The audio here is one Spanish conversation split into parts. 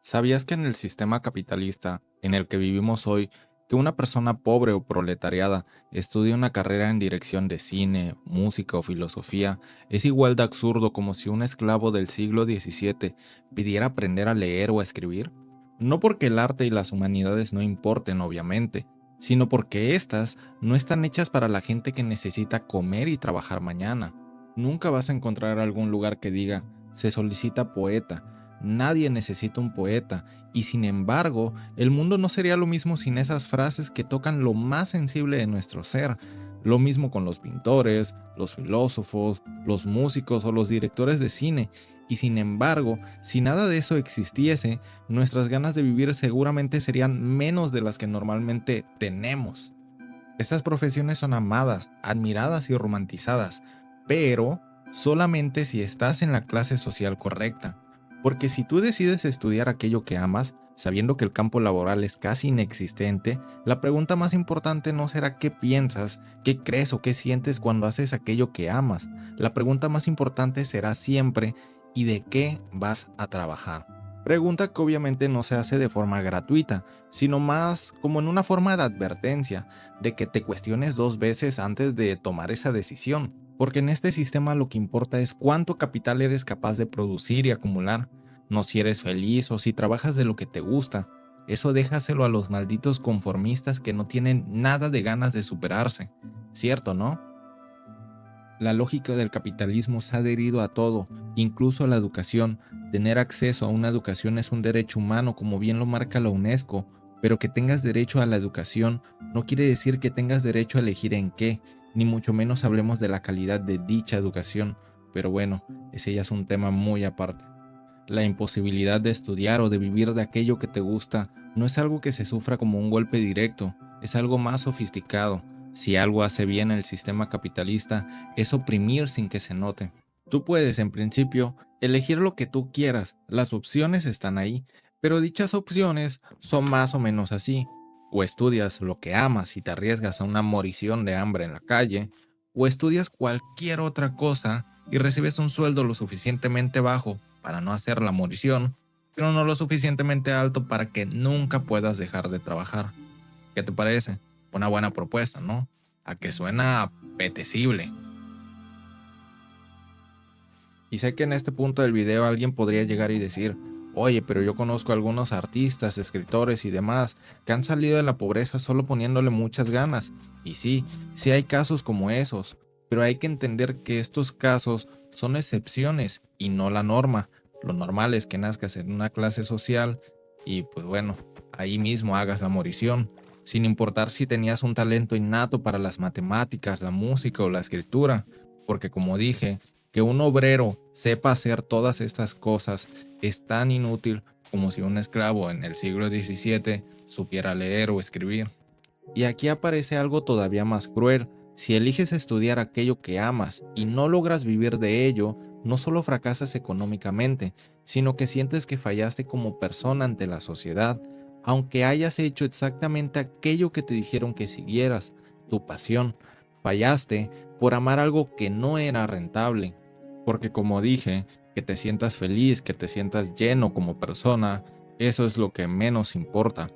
¿Sabías que en el sistema capitalista en el que vivimos hoy, que una persona pobre o proletariada estudie una carrera en dirección de cine, música o filosofía es igual de absurdo como si un esclavo del siglo XVII pidiera aprender a leer o a escribir? No porque el arte y las humanidades no importen, obviamente, sino porque éstas no están hechas para la gente que necesita comer y trabajar mañana. Nunca vas a encontrar algún lugar que diga, se solicita poeta. Nadie necesita un poeta, y sin embargo, el mundo no sería lo mismo sin esas frases que tocan lo más sensible de nuestro ser. Lo mismo con los pintores, los filósofos, los músicos o los directores de cine. Y sin embargo, si nada de eso existiese, nuestras ganas de vivir seguramente serían menos de las que normalmente tenemos. Estas profesiones son amadas, admiradas y romantizadas, pero solamente si estás en la clase social correcta. Porque si tú decides estudiar aquello que amas, sabiendo que el campo laboral es casi inexistente, la pregunta más importante no será qué piensas, qué crees o qué sientes cuando haces aquello que amas. La pregunta más importante será siempre ¿y de qué vas a trabajar? Pregunta que obviamente no se hace de forma gratuita, sino más como en una forma de advertencia, de que te cuestiones dos veces antes de tomar esa decisión, porque en este sistema lo que importa es cuánto capital eres capaz de producir y acumular, no si eres feliz o si trabajas de lo que te gusta. Eso déjaselo a los malditos conformistas que no tienen nada de ganas de superarse. Cierto, ¿no? La lógica del capitalismo se ha adherido a todo, incluso a la educación. Tener acceso a una educación es un derecho humano, como bien lo marca la UNESCO, pero que tengas derecho a la educación no quiere decir que tengas derecho a elegir en qué, ni mucho menos hablemos de la calidad de dicha educación, pero bueno, ese ya es un tema muy aparte. La imposibilidad de estudiar o de vivir de aquello que te gusta no es algo que se sufra como un golpe directo, es algo más sofisticado. Si algo hace bien el sistema capitalista es oprimir sin que se note. Tú puedes, en principio, elegir lo que tú quieras, las opciones están ahí, pero dichas opciones son más o menos así. O estudias lo que amas y te arriesgas a una morición de hambre en la calle, o estudias cualquier otra cosa y recibes un sueldo lo suficientemente bajo para no hacer la morición, pero no lo suficientemente alto para que nunca puedas dejar de trabajar. ¿Qué te parece? Una buena propuesta, ¿no? A que suena apetecible. Y sé que en este punto del video alguien podría llegar y decir, oye, pero yo conozco algunos artistas, escritores y demás que han salido de la pobreza solo poniéndole muchas ganas. Y sí, sí hay casos como esos, pero hay que entender que estos casos son excepciones y no la norma. Lo normal es que nazcas en una clase social y pues bueno, ahí mismo hagas la morición, sin importar si tenías un talento innato para las matemáticas, la música o la escritura, porque como dije, que un obrero sepa hacer todas estas cosas es tan inútil como si un esclavo en el siglo XVII supiera leer o escribir. Y aquí aparece algo todavía más cruel. Si eliges estudiar aquello que amas y no logras vivir de ello, no solo fracasas económicamente, sino que sientes que fallaste como persona ante la sociedad, aunque hayas hecho exactamente aquello que te dijeron que siguieras, tu pasión. Fallaste por amar algo que no era rentable. Porque como dije, que te sientas feliz, que te sientas lleno como persona, eso es lo que menos importa.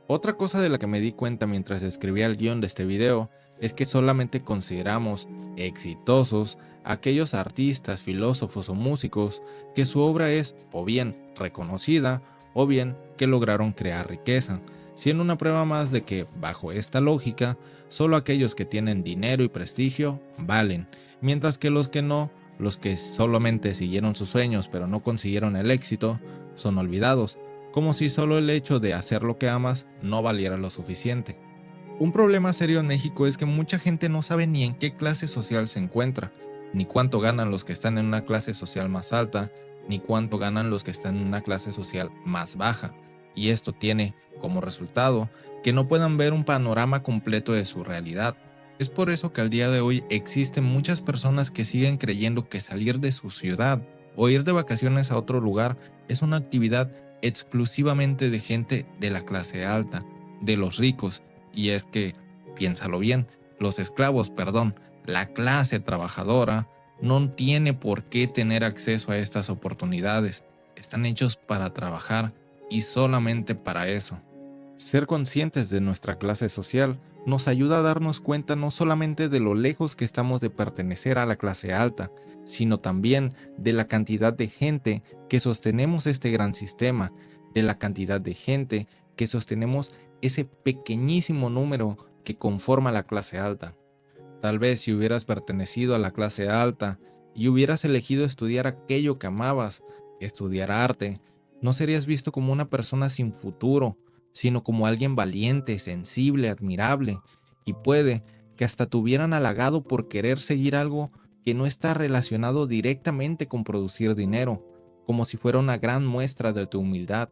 Otra cosa de la que me di cuenta mientras escribía el guión de este video es que solamente consideramos exitosos aquellos artistas, filósofos o músicos que su obra es o bien reconocida o bien que lograron crear riqueza, siendo una prueba más de que, bajo esta lógica, solo aquellos que tienen dinero y prestigio valen, mientras que los que no, los que solamente siguieron sus sueños pero no consiguieron el éxito, son olvidados, como si solo el hecho de hacer lo que amas no valiera lo suficiente. Un problema serio en México es que mucha gente no sabe ni en qué clase social se encuentra, ni cuánto ganan los que están en una clase social más alta, ni cuánto ganan los que están en una clase social más baja, y esto tiene como resultado que no puedan ver un panorama completo de su realidad. Es por eso que al día de hoy existen muchas personas que siguen creyendo que salir de su ciudad o ir de vacaciones a otro lugar es una actividad exclusivamente de gente de la clase alta, de los ricos, y es que, piénsalo bien, los esclavos, perdón, la clase trabajadora no tiene por qué tener acceso a estas oportunidades. Están hechos para trabajar y solamente para eso. Ser conscientes de nuestra clase social nos ayuda a darnos cuenta no solamente de lo lejos que estamos de pertenecer a la clase alta, sino también de la cantidad de gente que sostenemos este gran sistema, de la cantidad de gente que sostenemos ese pequeñísimo número que conforma la clase alta. Tal vez si hubieras pertenecido a la clase alta y hubieras elegido estudiar aquello que amabas, estudiar arte, no serías visto como una persona sin futuro, sino como alguien valiente, sensible, admirable, y puede que hasta te hubieran halagado por querer seguir algo que no está relacionado directamente con producir dinero, como si fuera una gran muestra de tu humildad.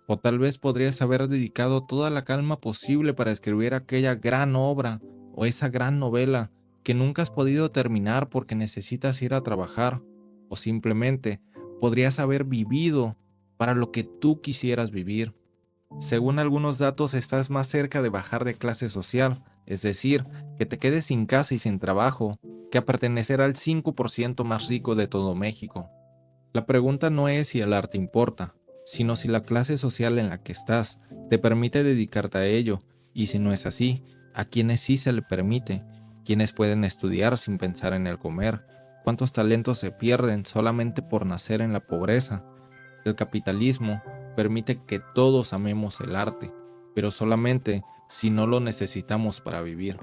O tal vez podrías haber dedicado toda la calma posible para escribir aquella gran obra o esa gran novela que nunca has podido terminar porque necesitas ir a trabajar, o simplemente podrías haber vivido para lo que tú quisieras vivir. Según algunos datos, estás más cerca de bajar de clase social, es decir, que te quedes sin casa y sin trabajo, que a pertenecer al 5% más rico de todo México. La pregunta no es si el arte importa, sino si la clase social en la que estás te permite dedicarte a ello, y si no es así, a quienes sí se le permite, quienes pueden estudiar sin pensar en el comer, cuántos talentos se pierden solamente por nacer en la pobreza. El capitalismo permite que todos amemos el arte, pero solamente si no lo necesitamos para vivir.